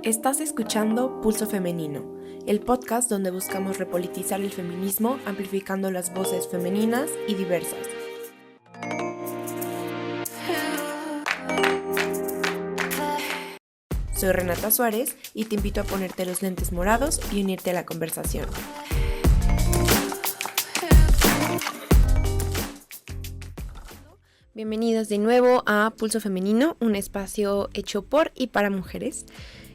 Estás escuchando Pulso Femenino, el podcast donde buscamos repolitizar el feminismo amplificando las voces femeninas y diversas. Soy Renata Suárez y te invito a ponerte los lentes morados y unirte a la conversación. Bienvenidos de nuevo a Pulso Femenino, un espacio hecho por y para mujeres.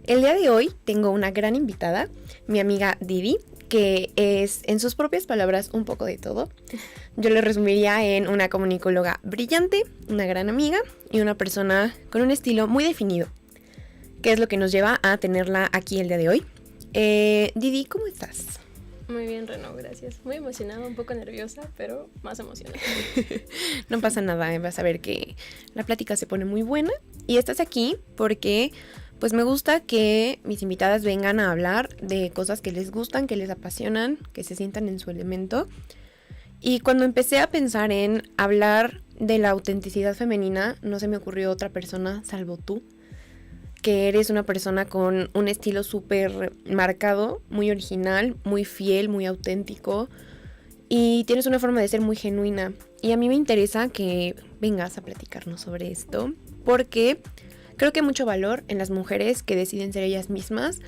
El día de hoy tengo una gran invitada, mi amiga Didi, que es, en sus propias palabras, un poco de todo. Yo le resumiría en una comunicóloga brillante, una gran amiga y una persona con un estilo muy definido, que es lo que nos lleva a tenerla aquí el día de hoy. Didi, ¿cómo estás? Muy bien, Reno, gracias. Muy emocionada, un poco nerviosa, pero más emocionada. No pasa nada, vas a ver que la plática se pone muy buena. Y estás aquí porque pues me gusta que mis invitadas vengan a hablar de cosas que les gustan, que les apasionan, que se sientan en su elemento. Y cuando empecé a pensar en hablar de la autenticidad femenina, no se me ocurrió otra persona salvo tú, que eres una persona con un estilo súper marcado, muy original, muy fiel, muy auténtico y tienes una forma de ser muy genuina. Y a mí me interesa que vengas a platicarnos sobre esto porque creo que hay mucho valor en las mujeres que deciden ser ellas mismas,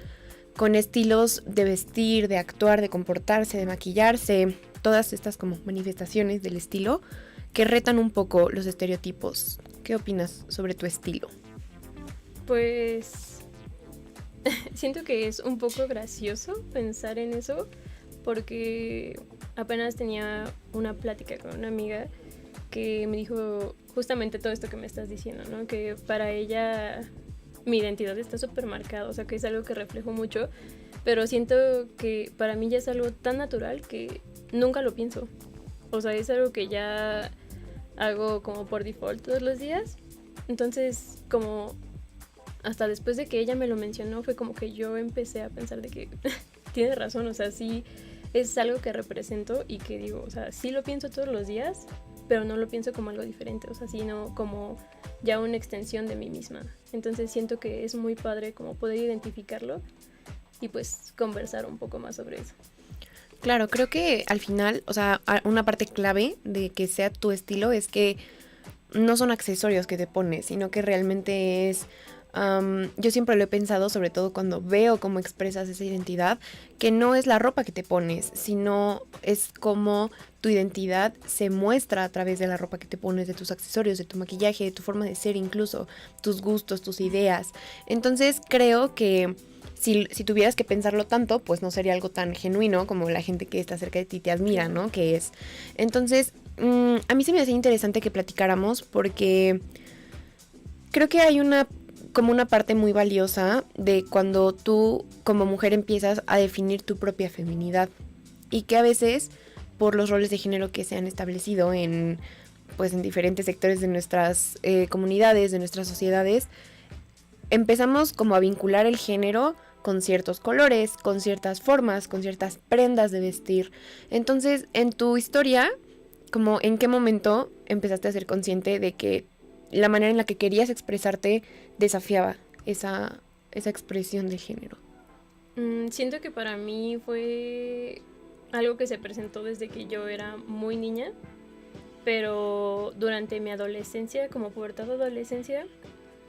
con estilos de vestir, de actuar, de comportarse, de maquillarse, todas estas como manifestaciones del estilo que retan un poco los estereotipos. ¿Qué opinas sobre tu estilo? Pues siento que es un poco gracioso pensar en eso porque apenas tenía una plática con una amiga que me dijo justamente todo esto que me estás diciendo, ¿no? Que para ella mi identidad está súper marcada, o sea que es algo que reflejo mucho, pero siento que para mí ya es algo tan natural que nunca lo pienso. O sea, es algo que ya hago como por default todos los días. Entonces, como hasta después de que ella me lo mencionó, fue como que yo empecé a pensar de que tiene razón, o sea, sí es algo que represento y que digo, o sea, sí lo pienso todos los días, pero no lo pienso como algo diferente, o sea, sino como ya una extensión de mí misma. Entonces siento que es muy padre como poder identificarlo y pues conversar un poco más sobre eso. Claro, creo que al final, o sea, una parte clave de que sea tu estilo es que no son accesorios que te pones, sino que realmente es... yo siempre lo he pensado, sobre todo cuando veo cómo expresas esa identidad, que no es la ropa que te pones, sino es como tu identidad se muestra a través de la ropa que te pones, de tus accesorios, de tu maquillaje, de tu forma de ser incluso, tus gustos, tus ideas. Entonces creo que si tuvieras que pensarlo tanto, pues no sería algo tan genuino como la gente que está cerca de ti te admira, ¿no? Que es. Entonces, a mí se me hace interesante que platicáramos porque creo que hay como una parte muy valiosa de cuando tú como mujer empiezas a definir tu propia feminidad y que a veces por los roles de género que se han establecido en diferentes sectores de nuestras comunidades, de nuestras sociedades, empezamos como a vincular el género con ciertos colores, con ciertas formas, con ciertas prendas de vestir. Entonces, en tu historia, como en qué momento empezaste a ser consciente de que la manera en la que querías expresarte desafiaba esa expresión de género? Siento que para mí fue algo que se presentó desde que yo era muy niña, pero durante mi adolescencia, como pubertad de adolescencia,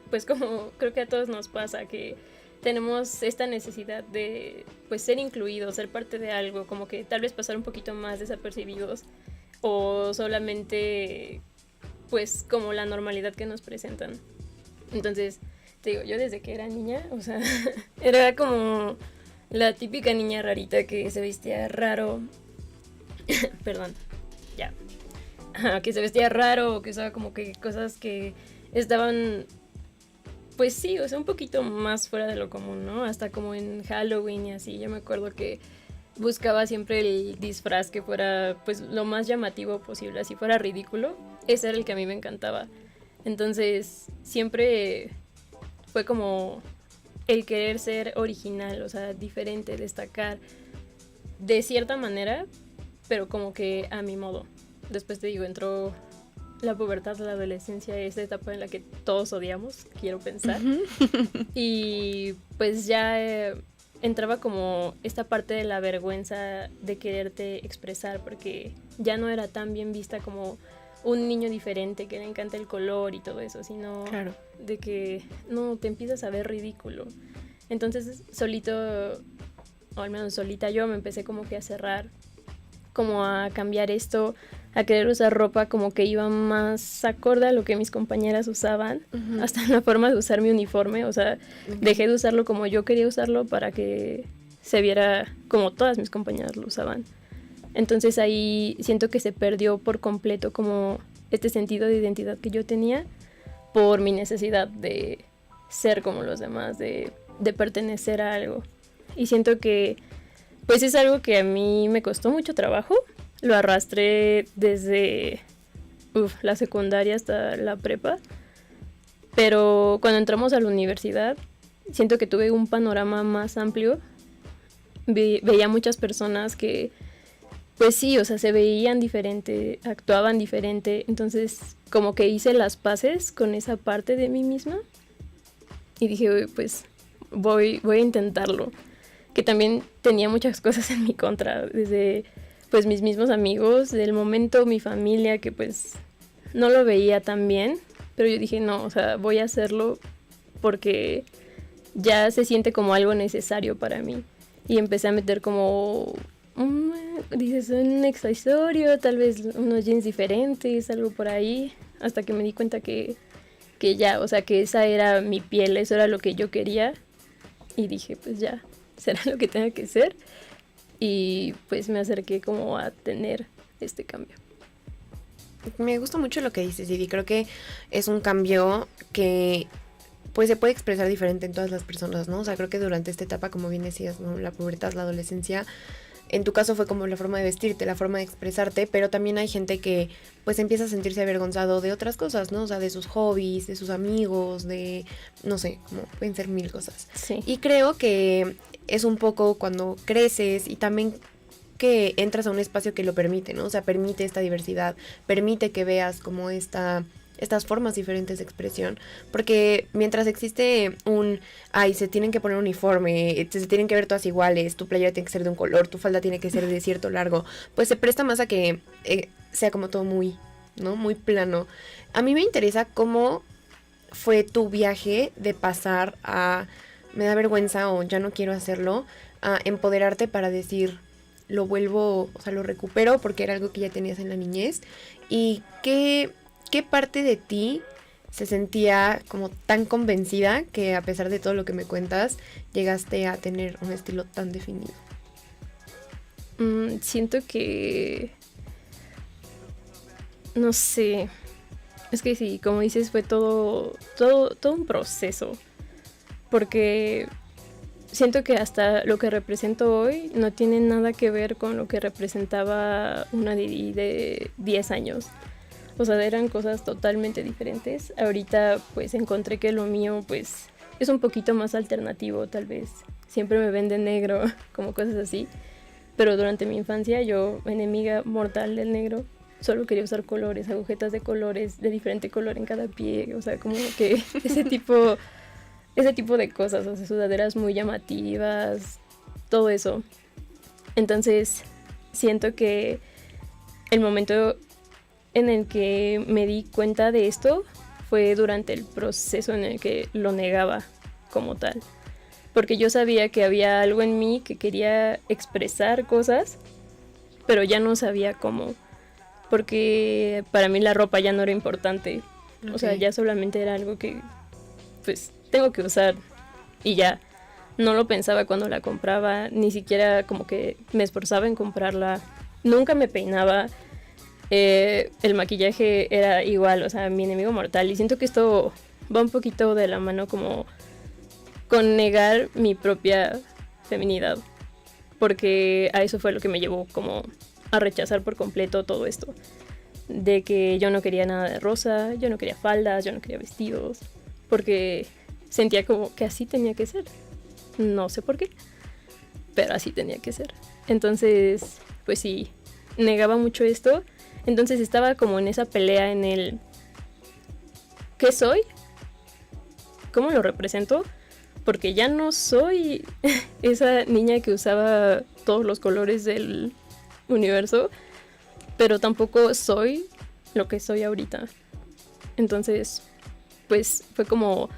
pues como creo que a todos nos pasa que tenemos esta necesidad de pues ser incluidos, ser parte de algo, como que tal vez pasar un poquito más desapercibidos o solamente pues como la normalidad que nos presentan. Entonces, te digo, yo desde que era niña, o sea, era como la típica niña rarita que se vestía raro. Perdón, ya. Que se vestía raro, que usaba como que cosas que estaban, pues sí, o sea, un poquito más fuera de lo común, ¿no? Hasta como en Halloween y así. Yo me acuerdo que buscaba siempre el disfraz que fuera pues lo más llamativo posible, así fuera ridículo. Ese era el que a mí me encantaba. Entonces siempre fue como el querer ser original, o sea, diferente, destacar de cierta manera, pero como que a mi modo. Después te digo, entró la pubertad, la adolescencia es la etapa en la que todos odiamos, quiero pensar. Y pues ya entraba como esta parte de la vergüenza de quererte expresar, porque ya no era tan bien vista como un niño diferente que le encanta el color y todo eso, sino Claro. de que no, te empiezas a ver ridículo. Entonces solito, o al menos solita yo, me empecé como que a cerrar, como a cambiar esto, a querer usar ropa como que iba más acorde a lo que mis compañeras usaban, hasta en la forma de usar mi uniforme, o sea, dejé de usarlo como yo quería usarlo para que se viera como todas mis compañeras lo usaban. Entonces ahí siento que se perdió por completo como este sentido de identidad que yo tenía por mi necesidad de ser como los demás, de pertenecer a algo. Y siento que pues es algo que a mí me costó mucho trabajo. Lo arrastré desde la secundaria hasta la prepa. Pero cuando entramos a la universidad, siento que tuve un panorama más amplio. Veía muchas personas que, pues sí, o sea, se veían diferente, actuaban diferente. Entonces, como que hice las paces con esa parte de mí misma. Y dije, pues, voy a intentarlo. Que también tenía muchas cosas en mi contra, desde pues mis mismos amigos, del momento mi familia, que pues no lo veía tan bien, pero yo dije no, o sea, voy a hacerlo porque ya se siente como algo necesario para mí. Y empecé a meter como, dices, un accesorio, tal vez unos jeans diferentes, algo por ahí, hasta que me di cuenta que ya, o sea, que esa era mi piel, eso era lo que yo quería, y dije, pues ya, será lo que tenga que ser, y pues me acerqué como a tener este cambio. Me gusta mucho lo que dices, Didi. Creo que es un cambio que pues se puede expresar diferente en todas las personas, ¿no? O sea, creo que durante esta etapa, como bien decías, ¿no? La pubertad, la adolescencia, en tu caso fue como la forma de vestirte, la forma de expresarte, pero también hay gente que pues empieza a sentirse avergonzado de otras cosas, ¿no? O sea, de sus hobbies, de sus amigos, de, no sé, como pueden ser mil cosas. Sí. Y creo que es un poco cuando creces y también que entras a un espacio que lo permite, ¿no? O sea, permite esta diversidad, permite que veas como estas formas diferentes de expresión, porque mientras existe se tienen que poner uniforme, se tienen que ver todas iguales, tu playera tiene que ser de un color, tu falda tiene que ser de cierto largo, pues se presta más a que sea como todo muy, ¿no? Muy plano. A mí me interesa cómo fue tu viaje de pasar a me da vergüenza o ya no quiero hacerlo, a empoderarte para decir lo vuelvo, o sea, lo recupero porque era algo que ya tenías en la niñez. ¿Y qué parte de ti se sentía como tan convencida que a pesar de todo lo que me cuentas, llegaste a tener un estilo tan definido? Siento que, no sé, es que sí, como dices, fue todo un proceso, porque siento que hasta lo que represento hoy no tiene nada que ver con lo que representaba una Didi de 10 años. O sea, eran cosas totalmente diferentes. Ahorita pues encontré que lo mío pues es un poquito más alternativo, tal vez. Siempre me ven de negro, como cosas así. Pero durante mi infancia yo, enemiga mortal del negro, solo quería usar colores, agujetas de colores, de diferente color en cada pie. O sea, como que ese tipo de cosas, o sea, sudaderas muy llamativas, todo eso. Entonces, siento que el momento en el que me di cuenta de esto fue durante el proceso en el que lo negaba como tal. Porque yo sabía que había algo en mí que quería expresar cosas, pero ya no sabía cómo. Porque para mí la ropa ya no era importante. Okay. O sea, ya solamente era algo que, pues, tengo que usar y ya. No lo pensaba cuando la compraba, ni siquiera como que me esforzaba en comprarla. Nunca me peinaba. El maquillaje era igual, o sea, mi enemigo mortal. Y siento que esto va un poquito de la mano como con negar mi propia feminidad. Porque a eso fue lo que me llevó como a rechazar por completo todo esto. De que yo no quería nada de rosa, yo no quería faldas, yo no quería vestidos. Porque sentía como que así tenía que ser. No sé por qué, pero así tenía que ser. Entonces, pues sí, negaba mucho esto. Entonces estaba como en esa pelea en el ¿qué soy? ¿Cómo lo represento? Porque ya no soy esa niña que usaba todos los colores del universo, pero tampoco soy lo que soy ahorita. Entonces, pues fue como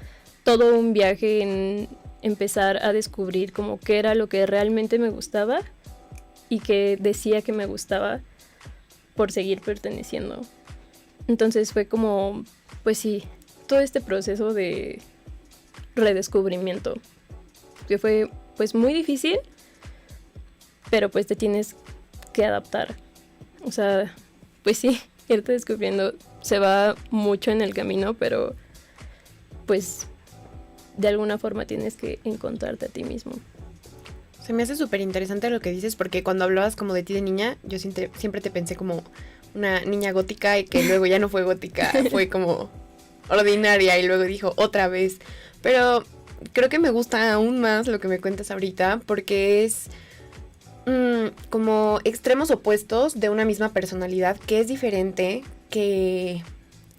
todo un viaje en empezar a descubrir como qué era lo que realmente me gustaba y que decía que me gustaba por seguir perteneciendo. Entonces fue como, pues sí, todo este proceso de redescubrimiento, que fue pues muy difícil, pero pues te tienes que adaptar. O sea, pues sí, irte descubriendo se va mucho en el camino, pero pues de alguna forma tienes que encontrarte a ti mismo. Se me hace súper interesante lo que dices, porque cuando hablabas como de ti de niña, yo siempre te pensé como una niña gótica y que luego ya no fue gótica, fue como ordinaria y luego dijo otra vez. Pero creo que me gusta aún más lo que me cuentas ahorita, porque es como extremos opuestos de una misma personalidad que es diferente, que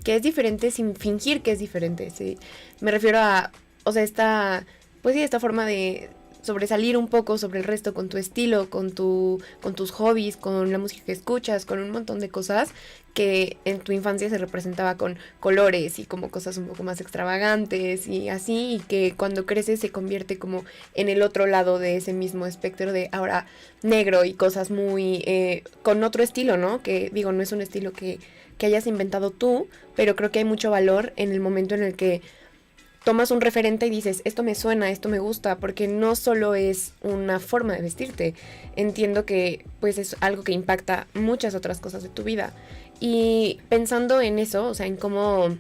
es diferente sin fingir que es diferente, ¿sí? Me refiero a, o sea, esta forma de sobresalir un poco sobre el resto con tu estilo, con tus hobbies, con la música que escuchas, con un montón de cosas que en tu infancia se representaba con colores y como cosas un poco más extravagantes y así, y que cuando creces se convierte como en el otro lado de ese mismo espectro de ahora negro y cosas muy con otro estilo, ¿no? Que digo, no es un estilo que hayas inventado tú, pero creo que hay mucho valor en el momento en el que tomas un referente y dices, esto me suena, esto me gusta, porque no solo es una forma de vestirte. Entiendo que pues es algo que impacta muchas otras cosas de tu vida. Y pensando en eso, o sea, en cómo,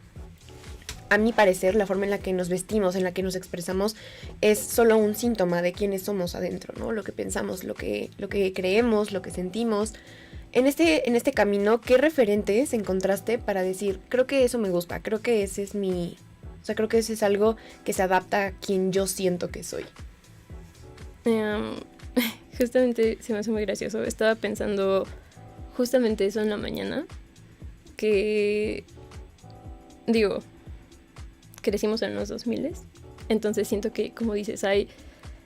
a mi parecer, la forma en la que nos vestimos, en la que nos expresamos, es solo un síntoma de quiénes somos adentro, ¿no? Lo que pensamos, lo que creemos, lo que sentimos. En este camino, ¿qué referentes encontraste para decir, creo que eso me gusta, creo que ese es mi... O sea, creo que eso es algo que se adapta a quien yo siento que soy? Justamente se me hace muy gracioso. Estaba pensando justamente eso en la mañana. Que, digo, crecimos en los 2000, entonces siento que, como dices, hay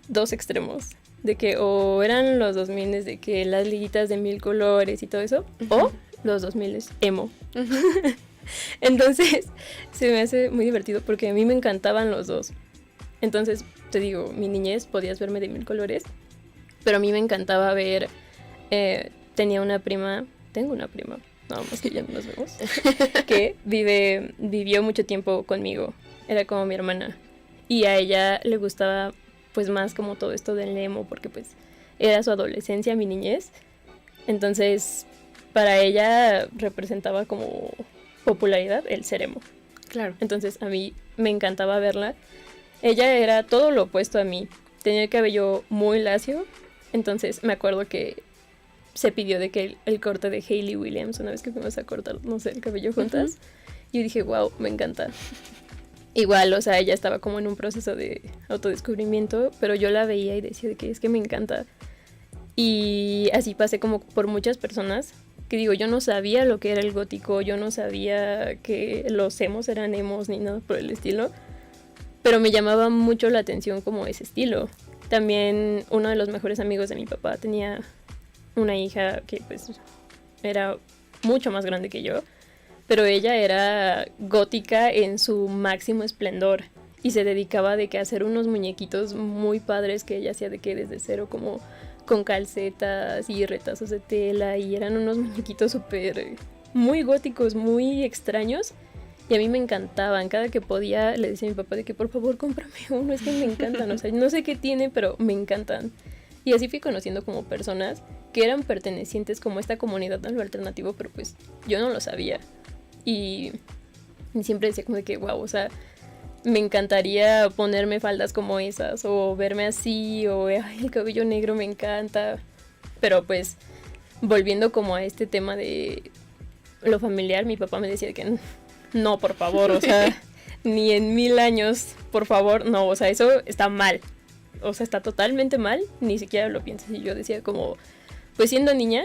dos extremos. De que o eran los 2000 de que las liguitas de 1000 colores y todo eso, o los 2000 emo. Entonces se me hace muy divertido porque a mí me encantaban los dos. Entonces, te digo, mi niñez podías verme de 1000 colores, pero a mí me encantaba ver, tengo una prima, nada más que ya no nos vemos, que vivió mucho tiempo conmigo, era como mi hermana, y a ella le gustaba pues más como todo esto del emo, porque pues era su adolescencia, mi niñez. Entonces para ella representaba como popularidad el ser emo. Claro. Entonces a mí me encantaba verla. Ella era todo lo opuesto a mí. Tenía el cabello muy lacio. Entonces me acuerdo que se pidió de que el corte de Hayley Williams, una vez que fuimos a cortar, no sé, el cabello juntas. Y yo dije, wow, me encanta. Igual, o sea, ella estaba como en un proceso de autodescubrimiento, pero yo la veía y decía de que es que me encanta. Y así pasé como por muchas personas, que digo, yo no sabía lo que era el gótico, yo no sabía que los emos eran emos ni nada por el estilo, pero me llamaba mucho la atención como ese estilo. También uno de los mejores amigos de mi papá tenía una hija que pues era mucho más grande que yo, pero ella era gótica en su máximo esplendor y se dedicaba de que a hacer unos muñequitos muy padres que ella hacía de que desde cero, como con calcetas y retazos de tela, y eran unos muñequitos súper muy góticos, muy extraños, y a mí me encantaban. Cada que podía le decía a mi papá de que por favor cómprame uno, es que me encantan, o sea, no sé qué tiene, pero me encantan. Y así fui conociendo como personas que eran pertenecientes como a esta comunidad a lo alternativo, pero pues yo no lo sabía. Y siempre decía como de que wow, o sea, me encantaría ponerme faldas como esas, o verme así, o ay, el cabello negro me encanta. Pero pues, volviendo como a este tema de lo familiar, mi papá me decía que no, por favor, o sea, ni en 1000 años, por favor, no, o sea, eso está mal. O sea, está totalmente mal, ni siquiera lo pienses. Y yo decía como, pues siendo niña,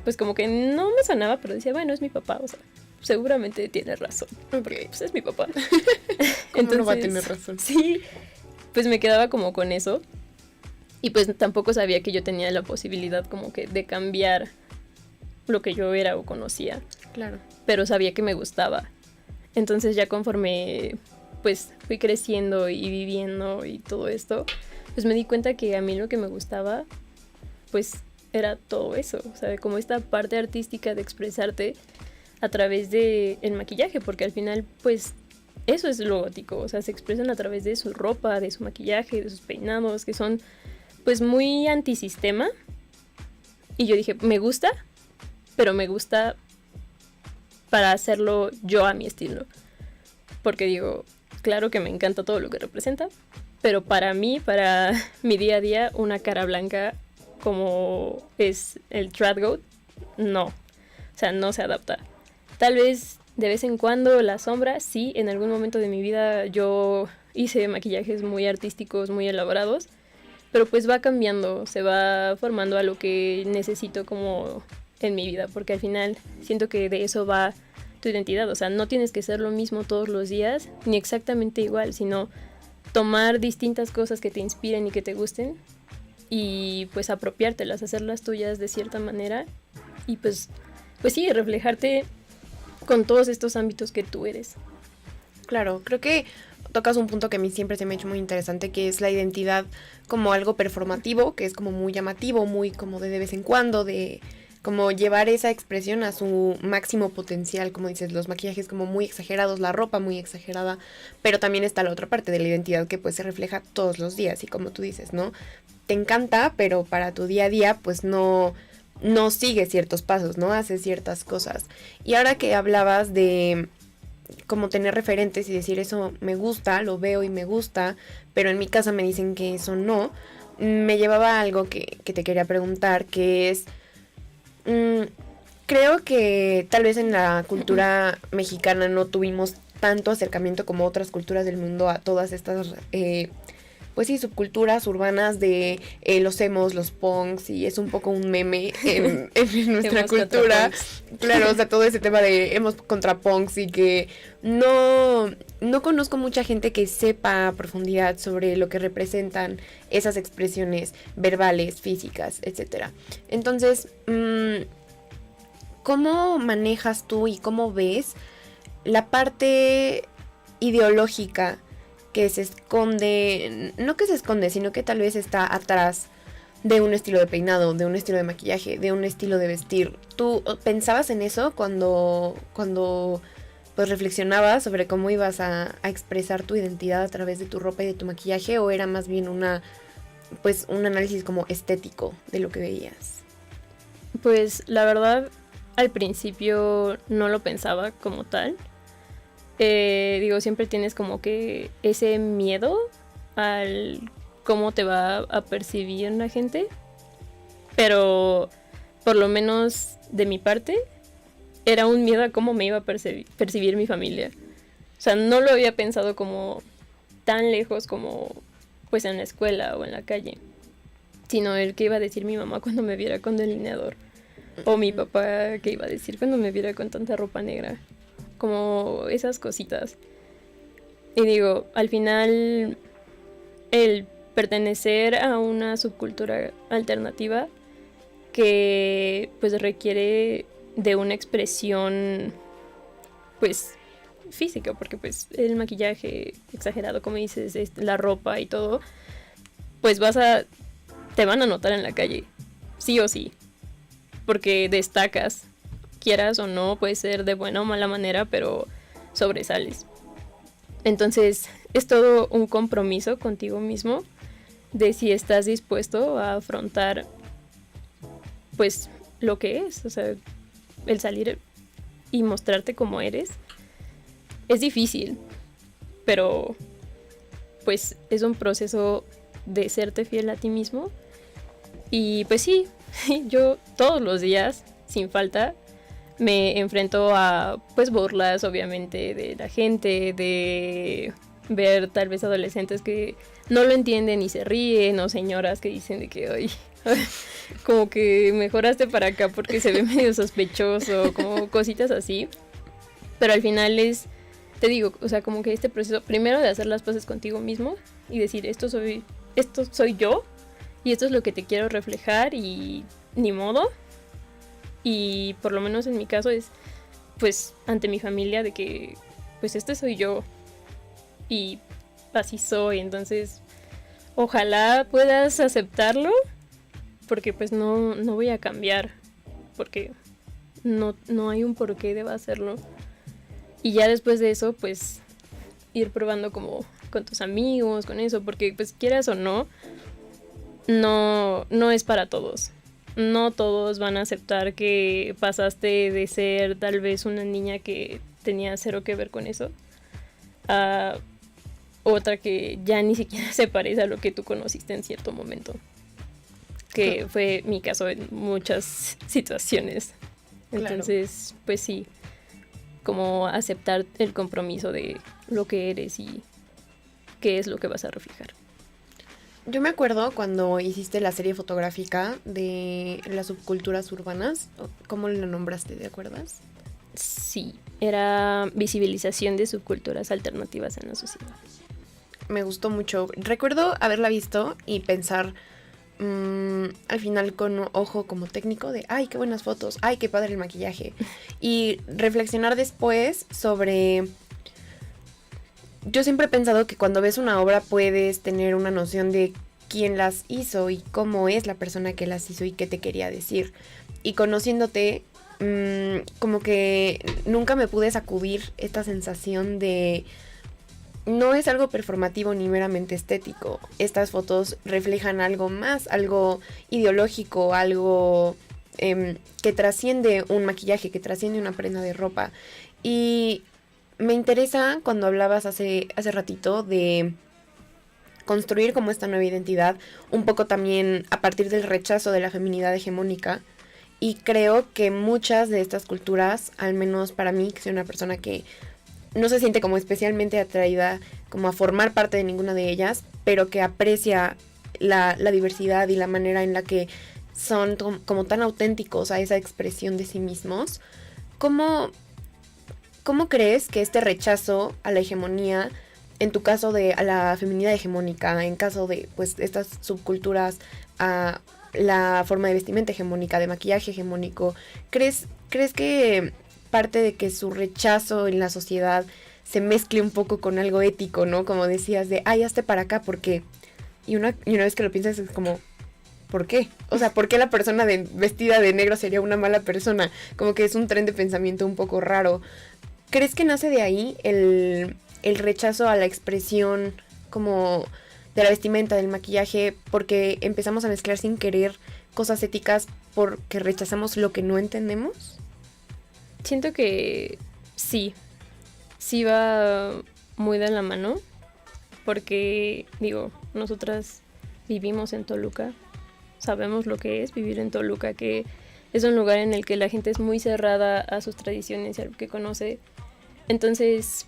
pues como que no me sanaba, pero decía, bueno, es mi papá, o sea, seguramente tiene razón. Porque pues es mi papá. ¿Cómo entonces, no va a tener razón? Sí, pues me quedaba como con eso. Y pues tampoco sabía que yo tenía la posibilidad como que de cambiar lo que yo era o conocía. Claro. Pero sabía que me gustaba. Entonces ya conforme pues fui creciendo y viviendo y todo esto, pues me di cuenta que a mí lo que me gustaba pues era todo eso. O sea, como esta parte artística de expresarte a través de el maquillaje, porque al final pues eso es lo gótico. O sea, se expresan a través de su ropa, de su maquillaje, de sus peinados, que son pues muy antisistema. Y yo dije, me gusta, pero me gusta para hacerlo yo a mi estilo. Porque digo, claro que me encanta todo lo que representa, pero para mí, para mi día a día, una cara blanca como es el Trad Goat, no. O sea, no se adapta. Tal vez de vez en cuando la sombra, sí, en algún momento de mi vida yo hice maquillajes muy artísticos, muy elaborados, pero pues va cambiando, se va formando a lo que necesito como en mi vida, porque al final siento que de eso va tu identidad. O sea, no tienes que ser lo mismo todos los días, ni exactamente igual, sino tomar distintas cosas que te inspiren y que te gusten y pues apropiártelas, hacerlas tuyas de cierta manera y pues sí, reflejarte con todos estos ámbitos que tú eres. Claro, creo que tocas un punto que a mí siempre se me ha hecho muy interesante, que es la identidad como algo performativo, que es como muy llamativo, muy como de vez en cuando, de como llevar esa expresión a su máximo potencial, como dices, los maquillajes como muy exagerados, la ropa muy exagerada, pero también está la otra parte de la identidad que pues se refleja todos los días y como tú dices, ¿no? Te encanta, pero para tu día a día pues no sigue ciertos pasos, ¿no? Hace ciertas cosas. Y ahora que hablabas de como tener referentes y decir eso me gusta, lo veo y me gusta, pero en mi casa me dicen que eso no, me llevaba a algo que te quería preguntar, que es, creo que tal vez en la cultura mexicana no tuvimos tanto acercamiento como otras culturas del mundo a todas estas pues sí, subculturas urbanas de los emos, los punks, y es un poco un meme en nuestra cultura. Claro, o sea, todo ese tema de emos contra punks y que no conozco mucha gente que sepa a profundidad sobre lo que representan esas expresiones verbales, físicas, etcétera. Entonces, ¿cómo manejas tú y cómo ves la parte ideológica que se esconde, no que se esconde, sino que tal vez está atrás de un estilo de peinado, de un estilo de maquillaje, de un estilo de vestir? ¿Tú pensabas en eso cuando pues reflexionabas sobre cómo ibas a expresar tu identidad a través de tu ropa y de tu maquillaje, o era más bien un análisis como estético de lo que veías? Pues la verdad, al principio no lo pensaba como tal. Digo, siempre tienes como que ese miedo al cómo te va a percibir la gente, pero por lo menos de mi parte era un miedo a cómo me iba a percibir mi familia. O sea, no lo había pensado como tan lejos como pues en la escuela o en la calle, sino el que iba a decir mi mamá cuando me viera con delineador, o mi papá que iba a decir cuando me viera con tanta ropa negra. Como esas cositas. Y digo, al final el pertenecer a una subcultura alternativa que pues requiere de una expresión pues física, porque pues el maquillaje exagerado, como dices, la ropa y todo, pues te van a notar en la calle, sí o sí, porque destacas. Quieras o no, puede ser de buena o mala manera, pero sobresales. Entonces, es todo un compromiso contigo mismo de si estás dispuesto a afrontar, pues, lo que es. O sea, el salir y mostrarte como eres es difícil, pero, pues, es un proceso de serte fiel a ti mismo. Y, pues sí, yo todos los días, sin falta, me enfrento a pues burlas obviamente de la gente, de ver tal vez adolescentes que no lo entienden y se ríen, o señoras que dicen de que, ay, como que mejoraste para acá porque se ve medio sospechoso, como cositas así. Pero al final es, te digo, o sea, como que este proceso, primero de hacer las paces contigo mismo y decir, esto soy yo y esto es lo que te quiero reflejar y ni modo. Y por lo menos en mi caso es, pues, ante mi familia de que, pues, este soy yo y así soy. Entonces, ojalá puedas aceptarlo porque, pues, no voy a cambiar porque no hay un por qué deba hacerlo. Y ya después de eso, pues, ir probando como con tus amigos, con eso, porque, pues, quieras o no es para todos. No todos van a aceptar que pasaste de ser tal vez una niña que tenía cero que ver con eso a otra que ya ni siquiera se parece a lo que tú conociste en cierto momento. Que fue mi caso en muchas situaciones. Entonces, claro, pues sí, como aceptar el compromiso de lo que eres y qué es lo que vas a reflejar. Yo me acuerdo cuando hiciste la serie fotográfica de las subculturas urbanas. ¿Cómo la nombraste? ¿Te acuerdas? Sí, era visibilización de subculturas alternativas en la sociedad. Me gustó mucho. Recuerdo haberla visto y pensar al final con un ojo como técnico de ¡ay, qué buenas fotos! ¡Ay, qué padre el maquillaje! Y reflexionar después sobre... Yo siempre he pensado que cuando ves una obra puedes tener una noción de quién las hizo y cómo es la persona que las hizo y qué te quería decir. Y conociéndote, como que nunca me pude sacudir esta sensación de... No es algo performativo ni meramente estético. Estas fotos reflejan algo más, algo ideológico, algo que trasciende un maquillaje, que trasciende una prenda de ropa. Y me interesa cuando hablabas hace ratito de construir como esta nueva identidad, un poco también a partir del rechazo de la feminidad hegemónica. Y creo que muchas de estas culturas, al menos para mí, que soy una persona que no se siente como especialmente atraída como a formar parte de ninguna de ellas, pero que aprecia la diversidad y la manera en la que son como tan auténticos a esa expresión de sí mismos. ¿Cómo crees que este rechazo a la hegemonía, en tu caso a la feminidad hegemónica, en caso de pues estas subculturas, a la forma de vestimenta hegemónica, de maquillaje hegemónico, crees que parte de que su rechazo en la sociedad se mezcle un poco con algo ético, ¿no? Como decías de, ay, hazte para acá, ¿por qué? Y una vez que lo piensas es como, ¿por qué? O sea, ¿por qué la persona vestida de negro sería una mala persona? Como que es un tren de pensamiento un poco raro. ¿Crees que nace de ahí el rechazo a la expresión como de la vestimenta, del maquillaje, porque empezamos a mezclar sin querer cosas éticas porque rechazamos lo que no entendemos? Siento que sí va muy de la mano, porque digo, nosotras vivimos en Toluca, sabemos lo que es vivir en Toluca, que es un lugar en el que la gente es muy cerrada a sus tradiciones y a lo que conoce. Entonces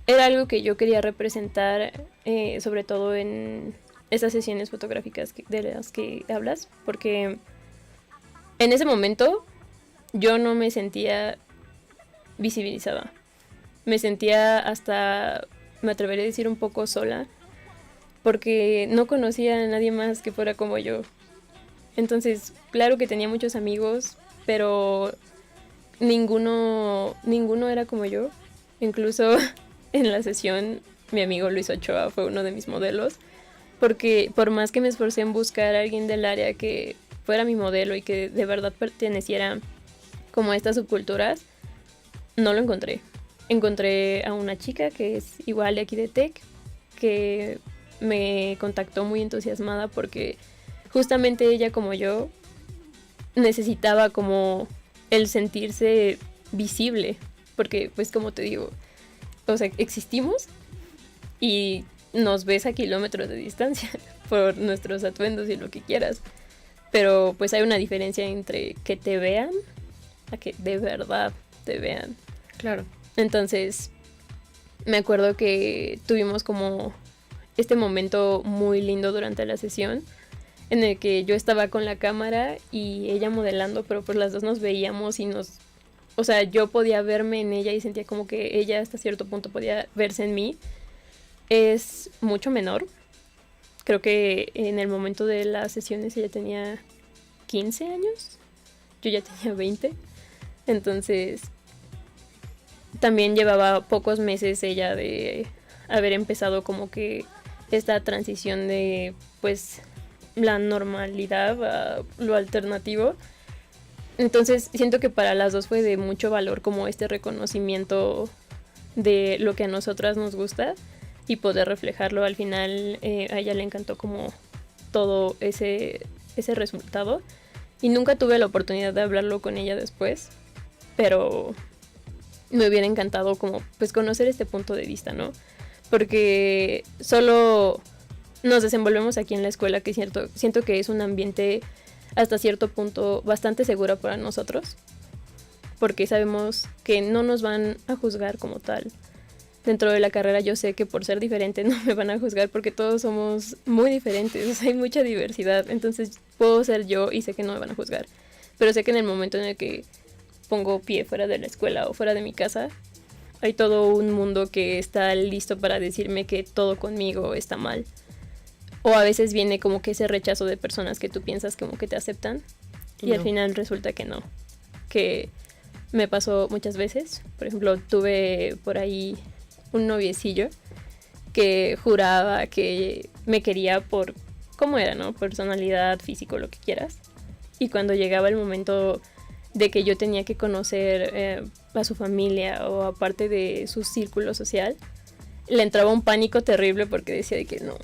era algo que yo quería representar, sobre todo en esas sesiones fotográficas de las que hablas, porque en ese momento yo no me sentía visibilizada. Me sentía hasta, me atrevería a decir, un poco sola, porque no conocía a nadie más que fuera como yo. Entonces, claro que tenía muchos amigos, pero ninguno era como yo. Incluso en la sesión, mi amigo Luis Ochoa fue uno de mis modelos, porque por más que me esforcé en buscar a alguien del área que fuera mi modelo y que de verdad perteneciera como a estas subculturas, no lo encontré. Encontré a una chica que es igual de aquí de Tec, que me contactó muy entusiasmada porque justamente ella, como yo, necesitaba como el sentirse visible, porque pues como te digo, o sea, existimos y nos ves a kilómetros de distancia por nuestros atuendos y lo que quieras, pero pues hay una diferencia entre que te vean a que de verdad te vean. Claro. Entonces me acuerdo que tuvimos como este momento muy lindo durante la sesión en el que yo estaba con la cámara y ella modelando, pero pues las dos nos veíamos y o sea, yo podía verme en ella y sentía como que ella hasta cierto punto podía verse en mí. Es mucho menor. Creo que en el momento de las sesiones ella tenía 15 años, yo ya tenía 20. Entonces, también llevaba pocos meses ella de haber empezado como que esta transición de, pues, la normalidad a lo alternativo. Entonces, siento que para las dos fue de mucho valor como este reconocimiento de lo que a nosotras nos gusta y poder reflejarlo. Al final, a ella le encantó como todo ese resultado. Y nunca tuve la oportunidad de hablarlo con ella después, pero me hubiera encantado como pues conocer este punto de vista, ¿no? Porque solo nos desenvolvemos aquí en la escuela, que siento que es un ambiente hasta cierto punto bastante seguro para nosotros, porque sabemos que no nos van a juzgar como tal. Dentro de la carrera yo sé que por ser diferente no me van a juzgar porque todos somos muy diferentes, o sea, hay mucha diversidad, entonces puedo ser yo y sé que no me van a juzgar, pero sé que en el momento en el que pongo pie fuera de la escuela o fuera de mi casa, hay todo un mundo que está listo para decirme que todo conmigo está mal. O a veces viene como que ese rechazo de personas que tú piensas como que te aceptan y al final resulta que no, que me pasó muchas veces. Por ejemplo, tuve por ahí un noviecillo que juraba que me quería por cómo era, ¿no? Personalidad, físico, lo que quieras. Y cuando llegaba el momento de que yo tenía que conocer a su familia o aparte de su círculo social, le entraba un pánico terrible porque decía de que no.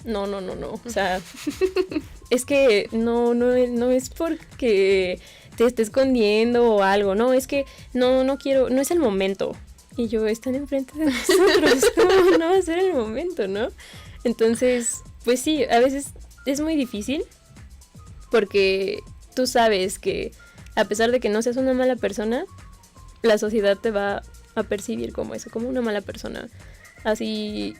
O sea, es que no es porque te esté escondiendo o algo, no, es que no quiero, no es el momento. Y yo, están enfrente de nosotros, ¿cómo no va a ser el momento, no? Entonces, pues sí, a veces es muy difícil porque tú sabes que a pesar de que no seas una mala persona, la sociedad te va a percibir como eso, como una mala persona. Así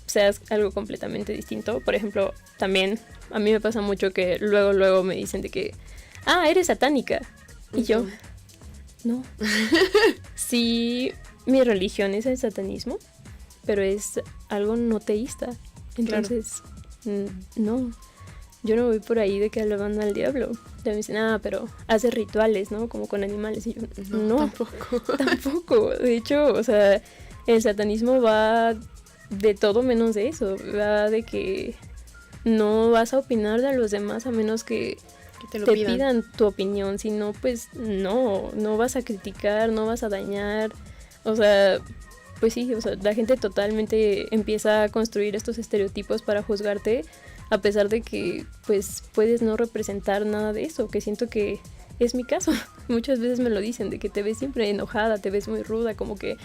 seas algo completamente distinto. Por ejemplo, también a mí me pasa mucho que luego me dicen de que, eres satánica. Y yo, no. Sí, mi religión es el satanismo, pero es algo no teísta. Entonces, no. Yo no voy por ahí de que alaban al diablo. Ya me dicen, pero hace rituales, ¿no? Como con animales. Y yo, no. Tampoco. De hecho, o sea, el satanismo va de todo menos de eso. Va de que no vas a opinar de los demás a menos que te pidan tu opinión. Si no, pues no vas a criticar, no vas a dañar. O sea, pues sí, o sea, la gente totalmente empieza a construir estos estereotipos para juzgarte, a pesar de que pues puedes no representar nada de eso, que siento que es mi caso. Muchas veces me lo dicen, de que te ves siempre enojada, te ves muy ruda, como que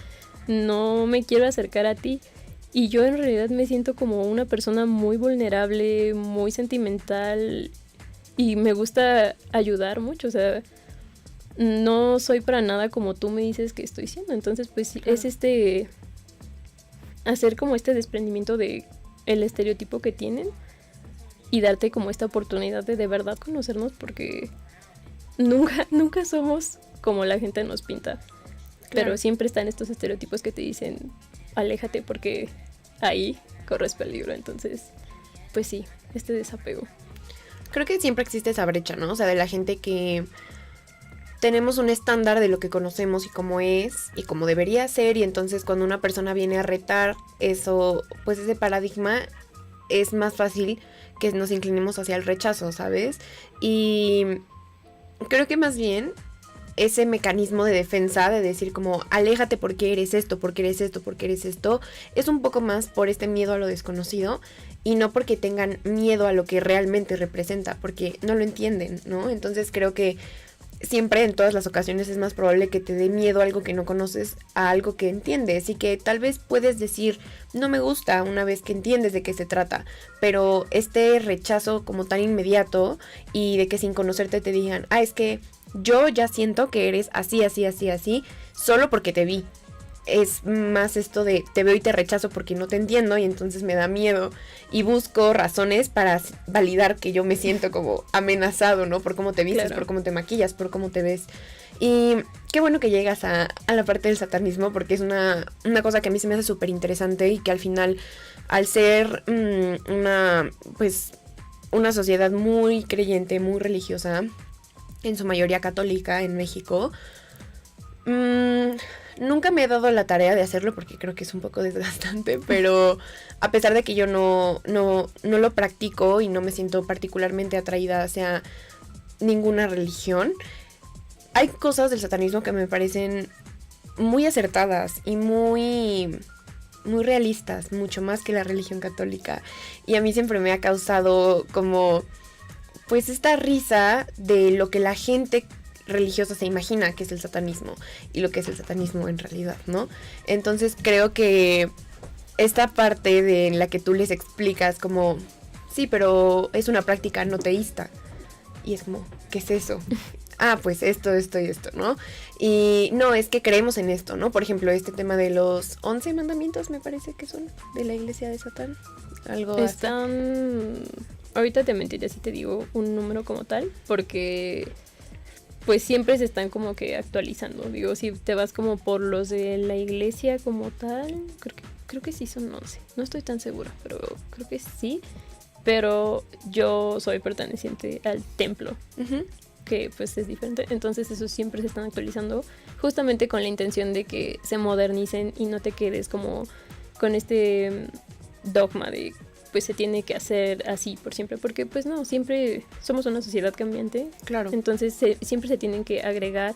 no me quiero acercar a ti. Y yo en realidad me siento como una persona muy vulnerable, muy sentimental y me gusta ayudar mucho, o sea, no soy para nada como tú me dices que estoy siendo. Entonces pues sí, claro, es hacer como este desprendimiento de el estereotipo que tienen y darte como esta oportunidad de verdad conocernos, porque nunca somos como la gente nos pinta. Claro. Pero siempre están estos estereotipos que te dicen, aléjate porque ahí corres peligro. Entonces, pues sí, este desapego. Creo que siempre existe esa brecha, ¿no? O sea, de la gente que tenemos un estándar de lo que conocemos y cómo es y cómo debería ser, y entonces cuando una persona viene a retar eso, pues ese paradigma, es más fácil que nos inclinemos hacia el rechazo, ¿sabes? Y creo que más bien ese mecanismo de defensa de decir como aléjate porque eres esto, porque eres esto, porque eres esto, es un poco más por este miedo a lo desconocido y no porque tengan miedo a lo que realmente representa, porque no lo entienden, ¿no? Entonces creo que siempre en todas las ocasiones es más probable que te dé miedo a algo que no conoces a algo que entiendes, y que tal vez puedes decir no me gusta una vez que entiendes de qué se trata, pero este rechazo como tan inmediato y de que sin conocerte te digan, es que yo ya siento que eres así, así, así, así, solo porque te vi. es más esto de te veo y te rechazo porque no te entiendo y entonces me da miedo y busco razones para validar que yo me siento como amenazado, ¿no? Por cómo te vistes, Claro. por cómo te maquillas, por cómo te ves. Y qué bueno que llegas a la parte del satanismo porque es una cosa que a mí se me hace súper interesante y que al final, al ser pues, una sociedad muy creyente, muy religiosa, en su mayoría católica en México, nunca me he dado la tarea de hacerlo porque creo que es un poco desgastante, pero a pesar de que yo no lo practico y no me siento particularmente atraída hacia ninguna religión, hay cosas del satanismo que me parecen muy acertadas y muy realistas, mucho más que la religión católica. Y a mí siempre me ha causado como pues esta risa de lo que la gente religiosa se imagina que es el satanismo y lo que es el satanismo en realidad, ¿no? Entonces creo que esta parte de la que tú les explicas como, sí, pero es una práctica no teísta. Y es como, ¿qué es eso? Ah, pues esto y esto, ¿no? Y no, es que creemos en esto, ¿no? Por ejemplo, este tema de los 11 mandamientos, me parece que son, de la iglesia de Satán. Algo Están... Ahorita te mentiré si te digo un número como tal, porque pues siempre se están como que actualizando. Digo, si te vas como por los de la iglesia como tal, creo que sí son 11. No estoy tan segura, pero creo que sí. Pero yo soy perteneciente al templo, Ujú. que pues es diferente. Entonces esos siempre se están actualizando justamente con la intención de que se modernicen y no te quedes como con este dogma de pues se tiene que hacer así por siempre, porque pues no, siempre somos una sociedad cambiante. Claro. Entonces siempre se tienen que agregar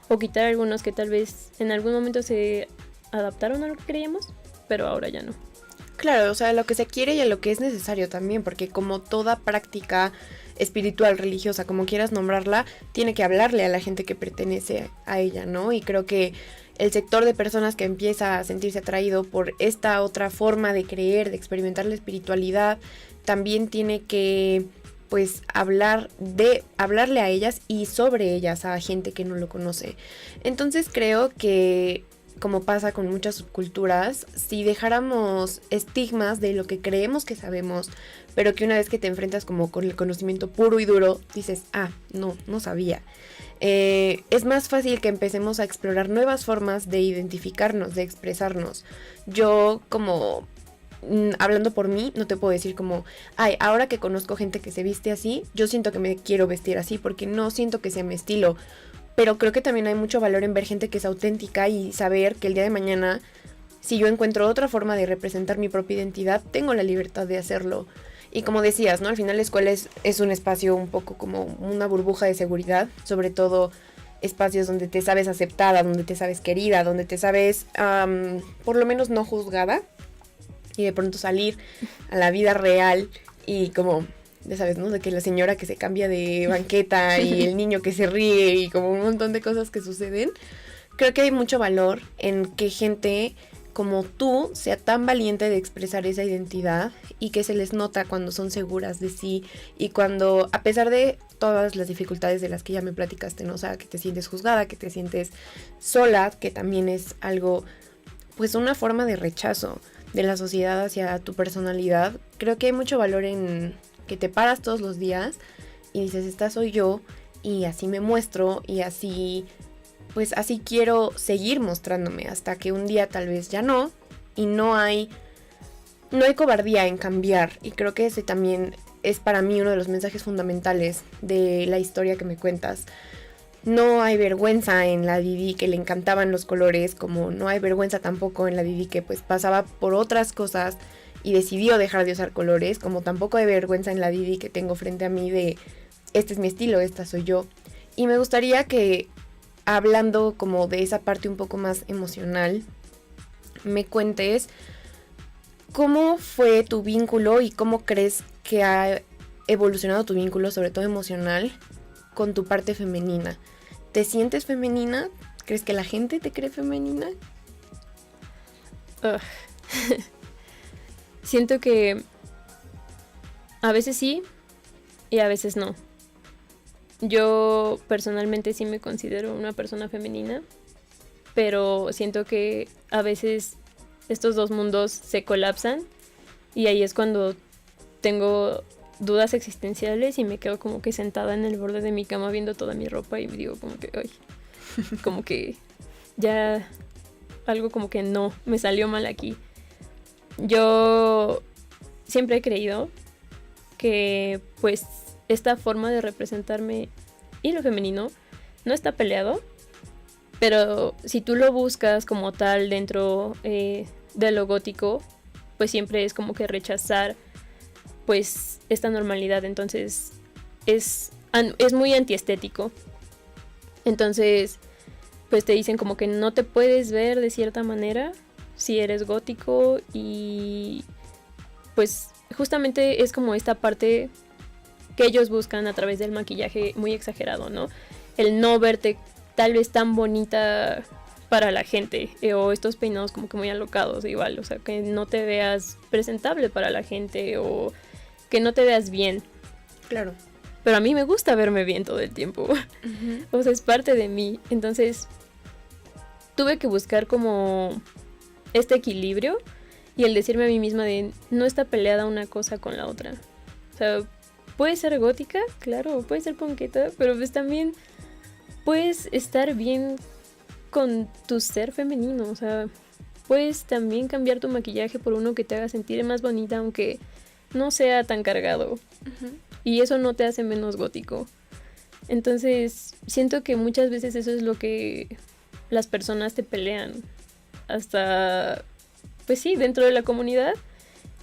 o quitar algunos que tal vez en algún momento se adaptaron a lo que creíamos, pero ahora ya no. Claro, o sea, lo que se quiere y a lo que es necesario también, porque como toda práctica espiritual, religiosa, como quieras nombrarla, tiene que hablarle a la gente que pertenece a ella, ¿no? Y creo que el sector de personas que empieza a sentirse atraído por esta otra forma de creer, de experimentar la espiritualidad, también tiene que pues hablarle a ellas y sobre ellas a gente que no lo conoce. Entonces creo que, como pasa con muchas subculturas, si dejáramos estigmas de lo que creemos que sabemos, pero que una vez que te enfrentas como con el conocimiento puro y duro, dices, ah, no sabía. Es más fácil que empecemos a explorar nuevas formas de identificarnos, de expresarnos. Yo como hablando por mí, no te puedo decir como, ay, ahora que conozco gente que se viste así, yo siento que me quiero vestir así porque no siento que sea mi estilo. Pero creo que también hay mucho valor en ver gente que es auténtica y saber que el día de mañana, si yo encuentro otra forma de representar mi propia identidad, tengo la libertad de hacerlo. Y como decías, ¿no? Al final la escuela es un espacio un poco como una burbuja de seguridad, sobre todo espacios donde te sabes aceptada, donde te sabes querida, donde te sabes por lo menos no juzgada, y de pronto salir a la vida real y como, ya sabes, ¿no? De que la señora que se cambia de banqueta y el niño que se ríe y como un montón de cosas que suceden. Creo que hay mucho valor en que gente como tú sea tan valiente de expresar esa identidad y que se les nota cuando son seguras de sí y cuando, a pesar de todas las dificultades de las que ya me platicaste, ¿no? O sea, que te sientes juzgada, que te sientes sola, que también es algo, pues una forma de rechazo de la sociedad hacia tu personalidad. Creo que hay mucho valor en que te paras todos los días y dices, esta soy yo y así me muestro y así, pues así quiero seguir mostrándome hasta que un día tal vez ya no, y no hay cobardía en cambiar. Y creo que ese también es para mí uno de los mensajes fundamentales de la historia que me cuentas. No hay vergüenza en la Didi que le encantaban los colores, como no hay vergüenza tampoco en la Didi que pues pasaba por otras cosas y decidió dejar de usar colores, como tampoco hay vergüenza en la Didi que tengo frente a mí de este es mi estilo, esta soy yo. Y me gustaría que, hablando como de esa parte un poco más emocional, me cuentes cómo fue tu vínculo y cómo crees que ha evolucionado tu vínculo, sobre todo emocional, con tu parte femenina. ¿Te sientes femenina? ¿Crees que la gente te cree femenina? Siento que a veces sí y a veces no. Yo personalmente sí me considero una persona femenina, pero siento que a veces estos dos mundos se colapsan y ahí es cuando tengo dudas existenciales y me quedo como que sentada en el borde de mi cama viendo toda mi ropa y me digo como que, ay, como que ya algo como que no, me salió mal aquí. Yo siempre he creído que pues esta forma de representarme y lo femenino no está peleado, pero si tú lo buscas como tal dentro de lo gótico, pues siempre es como que rechazar pues esta normalidad, entonces es muy antiestético. Entonces pues te dicen como que no te puedes ver de cierta manera si eres gótico y pues justamente es como esta parte que ellos buscan a través del maquillaje muy exagerado, ¿no? El no verte tal vez tan bonita para la gente, o estos peinados como que muy alocados igual, o sea, que no te veas presentable para la gente o que no te veas bien. Claro. Pero a mí me gusta verme bien todo el tiempo. Uh-huh. O sea, es parte de mí. Entonces, tuve que buscar como este equilibrio y el decirme a mí misma de no está peleada una cosa con la otra. O sea, puede ser gótica, claro, puede ser ponqueta, pero pues también puedes estar bien con tu ser femenino. O sea, puedes también cambiar tu maquillaje por uno que te haga sentir más bonita, aunque no sea tan cargado. Uh-huh. Y eso no te hace menos gótico. Entonces, siento que muchas veces eso es lo que las personas te pelean. Hasta, pues sí, dentro de la comunidad.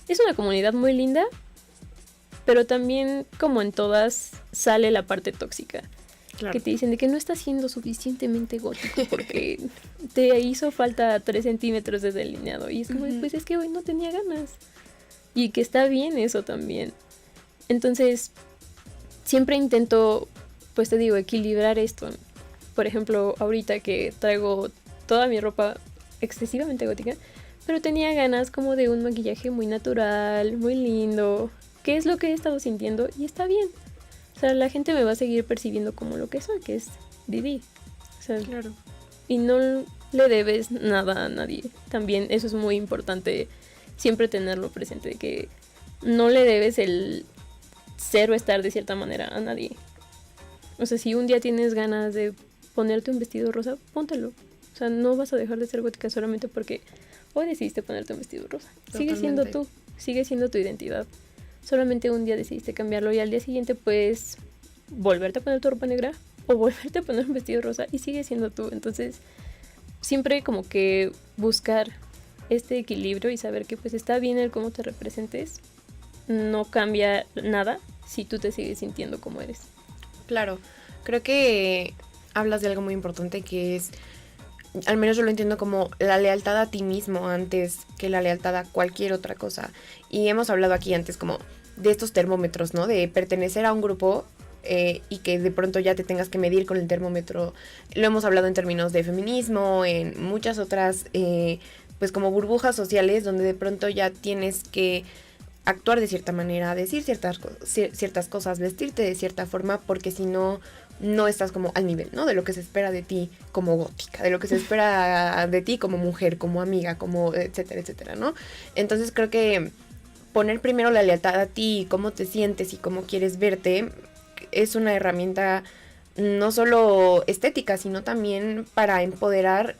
Es una comunidad muy linda, pero también, como en todas, sale la parte tóxica. Claro. Que te dicen de que no estás siendo suficientemente gótico porque te hizo falta 3 centímetros de delineado. Y es como, uh-huh. Pues es que hoy no tenía ganas. Y que está bien eso también. Entonces, siempre intento, pues te digo, equilibrar esto. Por ejemplo, ahorita que traigo toda mi ropa excesivamente gótica, pero tenía ganas como de un maquillaje muy natural, muy lindo, que es lo que he estado sintiendo y está bien. O sea, la gente me va a seguir percibiendo como lo que soy, que es Didi. O sea, claro. Y no le debes nada a nadie. También eso es muy importante, siempre tenerlo presente, de que no le debes el ser o estar de cierta manera a nadie. O sea, si un día tienes ganas de ponerte un vestido rosa, póntelo. O sea, no vas a dejar de ser gótica solamente porque hoy decidiste ponerte un vestido rosa. Totalmente. Sigue siendo tú, sigue siendo tu identidad. Solamente un día decidiste cambiarlo y al día siguiente puedes volverte a poner tu ropa negra o volverte a poner un vestido rosa y sigue siendo tú. Entonces, siempre como que buscar este equilibrio y saber que pues está bien el cómo te representes, no cambia nada si tú te sigues sintiendo como eres. Claro, creo que hablas de algo muy importante que es, al menos yo lo entiendo como la lealtad a ti mismo antes que la lealtad a cualquier otra cosa. Y hemos hablado aquí antes como de estos termómetros, ¿no? De pertenecer a un grupo y que de pronto ya te tengas que medir con el termómetro. Lo hemos hablado en términos de feminismo, en muchas otras, pues como burbujas sociales donde de pronto ya tienes que actuar de cierta manera, decir ciertas cosas, vestirte de cierta forma, porque si no, no estás como al nivel, ¿no? De lo que se espera de ti como gótica, de lo que se espera de ti como mujer, como amiga, como etcétera, etcétera, ¿no? Entonces creo que poner primero la lealtad a ti, cómo te sientes y cómo quieres verte, es una herramienta no solo estética, sino también para empoderar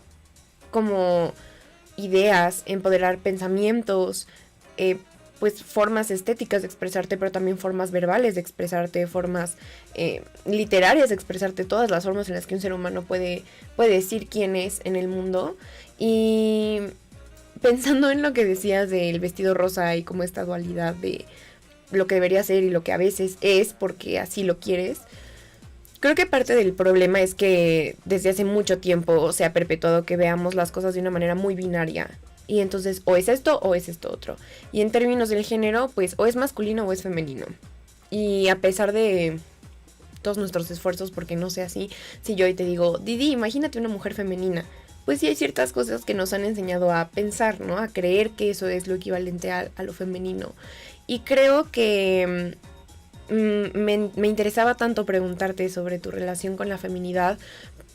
como ideas, empoderar pensamientos, pues formas estéticas de expresarte, pero también formas verbales de expresarte, formas literarias de expresarte, todas las formas en las que un ser humano puede decir quién es en el mundo. Y pensando en lo que decías del vestido rosa y como esta dualidad de lo que debería ser y lo que a veces es porque así lo quieres, creo que parte del problema es que desde hace mucho tiempo se ha perpetuado que veamos las cosas de una manera muy binaria. Y entonces o es esto o es esto otro. Y en términos del género, pues o es masculino o es femenino. Y a pesar de todos nuestros esfuerzos porque no sea así, si yo hoy te digo, Didi, imagínate una mujer femenina, pues sí hay ciertas cosas que nos han enseñado a pensar, ¿no? A creer que eso es lo equivalente a lo femenino. Y creo que me interesaba tanto preguntarte sobre tu relación con la feminidad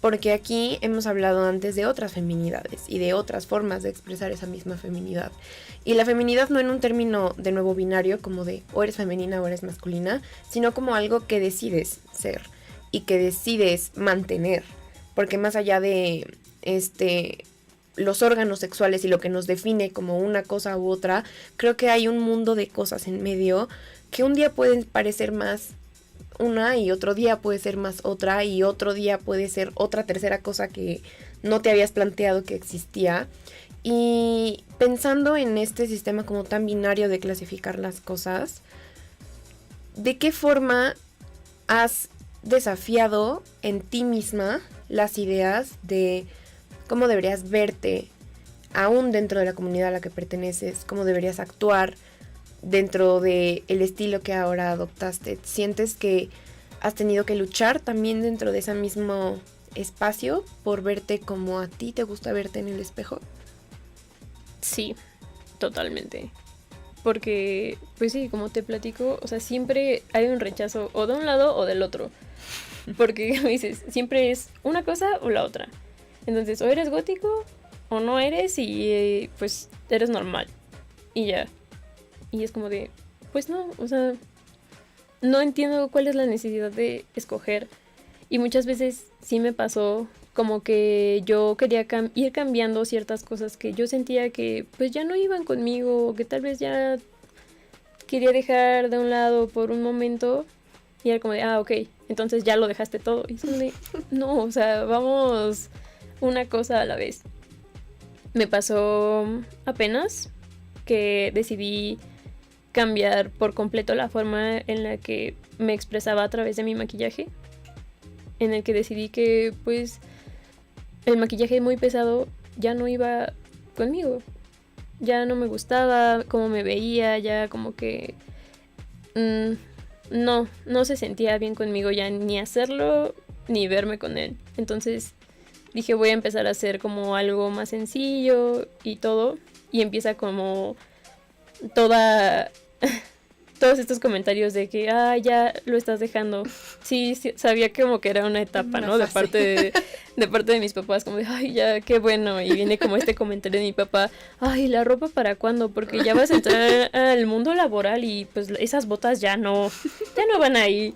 porque aquí hemos hablado antes de otras feminidades y de otras formas de expresar esa misma feminidad. Y la feminidad no en un término de nuevo binario como de o eres femenina o eres masculina, sino como algo que decides ser y que decides mantener. Porque más allá de los órganos sexuales y lo que nos define como una cosa u otra, creo que hay un mundo de cosas en medio que un día pueden parecer más una y otro día puede ser más otra y otro día puede ser otra tercera cosa que no te habías planteado que existía. Y pensando en este sistema como tan binario de clasificar las cosas, ¿de qué forma has desafiado en ti misma las ideas de cómo deberías verte aún dentro de la comunidad a la que perteneces, cómo deberías actuar dentro del estilo que ahora adoptaste? ¿Sientes que has tenido que luchar también dentro de ese mismo espacio por verte como a ti te gusta verte en el espejo? Sí, totalmente. Porque, pues sí, como te platico, o sea, siempre hay un rechazo o de un lado o del otro. Porque, me dices, siempre es una cosa o la otra. Entonces, o eres gótico o no eres y pues eres normal. Y ya. Y es como de, pues no, o sea, no entiendo cuál es la necesidad de escoger. Y muchas veces sí me pasó como que yo quería ir cambiando ciertas cosas que yo sentía que pues ya no iban conmigo, o que tal vez ya quería dejar de un lado por un momento. Y era como de, ok, entonces ya lo dejaste todo. Y es como de, no, o sea, vamos una cosa a la vez. Me pasó apenas que decidí cambiar por completo la forma en la que me expresaba a través de mi maquillaje, en el que decidí que pues el maquillaje muy pesado ya no iba conmigo, ya no me gustaba cómo me veía, ya como que no se sentía bien conmigo ya ni hacerlo ni verme con él. Entonces dije, voy a empezar a hacer como algo más sencillo y todo, y empieza como todos estos comentarios de que, ya lo estás dejando. Sí, sabía como que era una etapa, ¿no? De parte de mis papás, como de, ya, qué bueno. Y viene como este comentario de mi papá, ¿la ropa para cuándo? Porque ya vas a entrar al mundo laboral y pues esas botas ya no van ahí.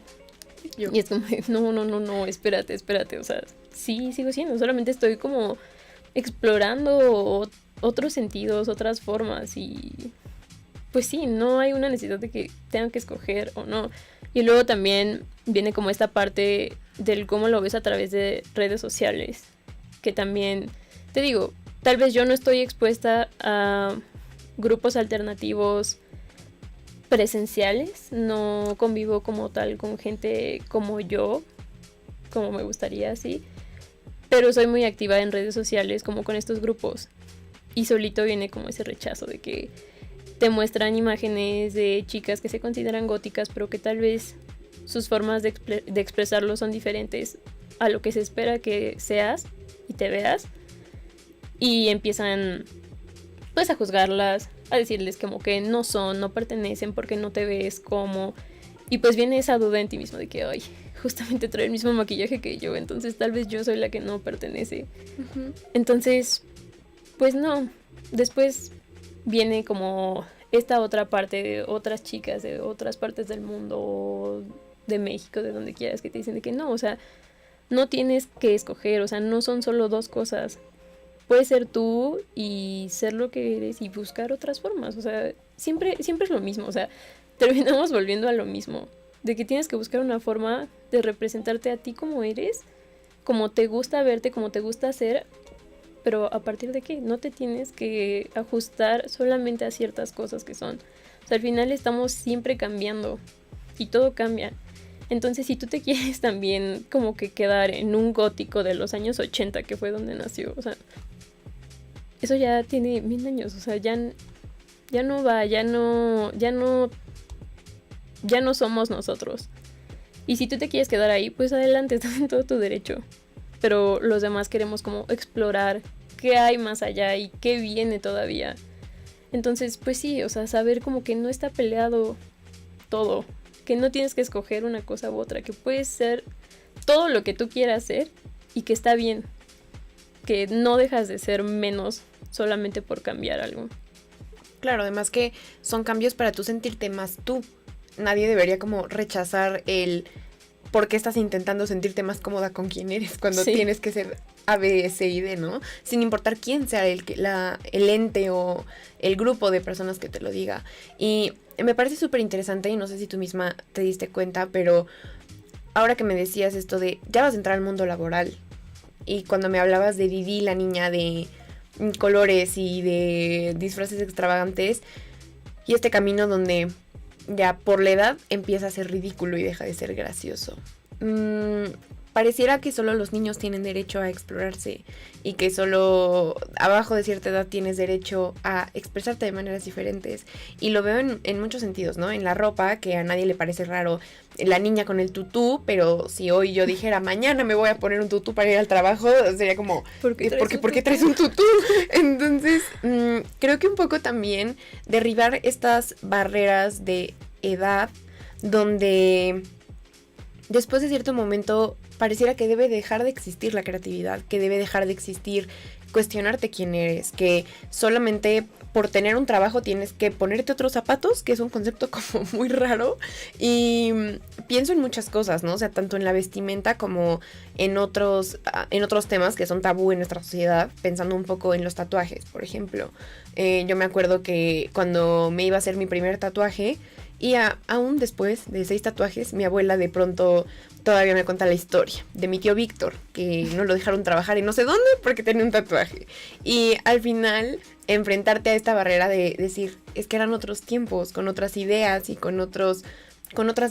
Y es como, no, espérate. O sea, sí, sigo siendo, solamente estoy como explorando otros sentidos, otras formas y... pues sí, no hay una necesidad de que tengan que escoger o no. Y luego también viene como esta parte del cómo lo ves a través de redes sociales. Que también, te digo, tal vez yo no estoy expuesta a grupos alternativos presenciales. No convivo como tal con gente como yo, como me gustaría, así. Pero soy muy activa en redes sociales como con estos grupos. Y solito viene como ese rechazo de que te muestran imágenes de chicas que se consideran góticas, pero que tal vez sus formas de expresarlo son diferentes a lo que se espera que seas y te veas. Y empiezan pues a juzgarlas, a decirles como que no pertenecen porque no te ves como... Y pues viene esa duda en ti mismo de que, justamente trae el mismo maquillaje que yo, entonces tal vez yo soy la que no pertenece. Uh-huh. Entonces, pues no. Después viene como esta otra parte de otras chicas de otras partes del mundo, de México, de donde quieras, que te dicen de que no, o sea, no tienes que escoger, o sea, no son solo dos cosas. Puedes ser tú y ser lo que eres y buscar otras formas, o sea, siempre es lo mismo, o sea, terminamos volviendo a lo mismo, de que tienes que buscar una forma de representarte a ti como eres, como te gusta verte, como te gusta ser. Pero ¿a partir de qué? No te tienes que ajustar solamente a ciertas cosas que son. O sea, al final estamos siempre cambiando y todo cambia. Entonces, si tú te quieres también como que quedar en un gótico de los años 80, que fue donde nació, o sea, eso ya tiene 1000 años, o sea, ya no va, ya no somos nosotros. Y si tú te quieres quedar ahí, pues adelante, estás en todo tu derecho. Pero los demás queremos como explorar qué hay más allá y qué viene todavía. Entonces, pues sí, o sea, saber como que no está peleado todo, que no tienes que escoger una cosa u otra, que puedes ser todo lo que tú quieras ser y que está bien, que no dejas de ser menos solamente por cambiar algo. Claro, además que son cambios para tú sentirte más tú. Nadie debería como rechazar el por qué estás intentando sentirte más cómoda con quién eres cuando tienes que ser A, B, C y D, ¿no? Sin importar quién sea el ente o el grupo de personas que te lo diga. Y me parece súper interesante y no sé si tú misma te diste cuenta, pero ahora que me decías esto de ya vas a entrar al mundo laboral y cuando me hablabas de Didi, la niña de colores y de disfraces extravagantes y este camino donde ya por la edad empieza a ser ridículo y deja de ser gracioso. Pareciera que solo los niños tienen derecho a explorarse y que solo abajo de cierta edad tienes derecho a expresarte de maneras diferentes. Y lo veo en muchos sentidos, ¿no? En la ropa, que a nadie le parece raro la niña con el tutú, pero si hoy yo dijera mañana me voy a poner un tutú para ir al trabajo, sería como, ¿por qué traes un tutú? Entonces, creo que un poco también derribar estas barreras de edad donde después de cierto momento pareciera que debe dejar de existir la creatividad, que debe dejar de existir cuestionarte quién eres, que solamente por tener un trabajo tienes que ponerte otros zapatos, que es un concepto como muy raro. Y pienso en muchas cosas, ¿no? O sea, tanto en la vestimenta como en otros temas que son tabú en nuestra sociedad, pensando un poco en los tatuajes, por ejemplo. Yo me acuerdo que cuando me iba a hacer mi primer tatuaje, y aún después de 6 tatuajes, mi abuela de pronto todavía me cuenta la historia de mi tío Víctor, que no lo dejaron trabajar en no sé dónde porque tenía un tatuaje. Y al final, enfrentarte a esta barrera de decir, es que eran otros tiempos, con otras ideas y con otras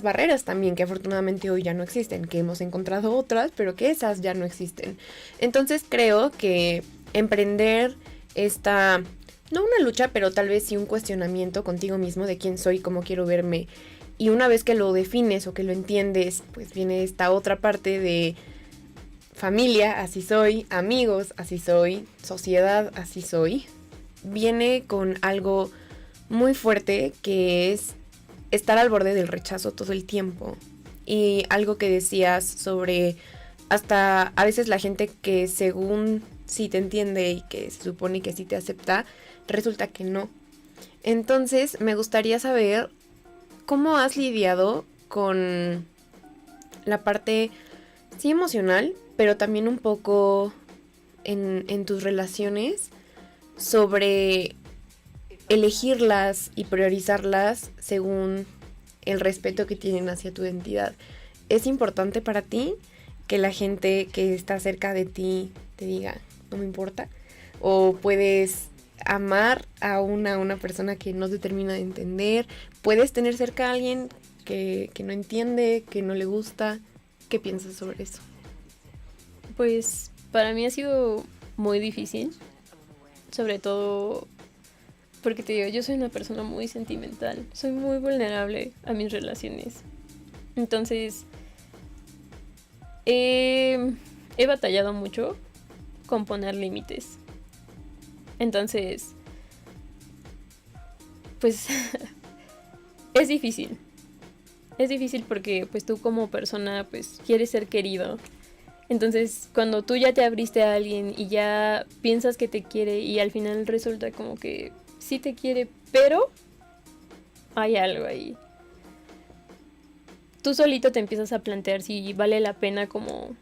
barreras también, que afortunadamente hoy ya no existen, que hemos encontrado otras, pero que esas ya no existen. Entonces creo que emprender esta... no una lucha, pero tal vez sí un cuestionamiento contigo mismo de quién soy, cómo quiero verme. Y una vez que lo defines o que lo entiendes, pues viene esta otra parte de familia, así soy, amigos, así soy, sociedad, así soy. Viene con algo muy fuerte que es estar al borde del rechazo todo el tiempo. Y algo que decías sobre hasta a veces la gente que según sí te entiende y que se supone que sí te acepta, resulta que no. Entonces me gustaría saber cómo has lidiado con la parte sí emocional, pero también un poco en tus relaciones sobre elegirlas y priorizarlas según el respeto que tienen hacia tu identidad. ¿Es importante para ti que la gente que está cerca de ti te diga, no me importa? ¿O puedes amar a una persona que no te termina de entender? ¿Puedes tener cerca a alguien que no entiende, que no le gusta? ¿Qué piensas sobre eso? Pues para mí ha sido muy difícil, sobre todo porque te digo, yo soy una persona muy sentimental, soy muy vulnerable a mis relaciones. Entonces, he batallado mucho con poner límites. Entonces, pues es difícil. Es difícil porque pues tú como persona pues quieres ser querido. Entonces, cuando tú ya te abriste a alguien y ya piensas que te quiere y al final resulta como que sí te quiere, pero hay algo ahí. Tú solito te empiezas a plantear si vale la pena como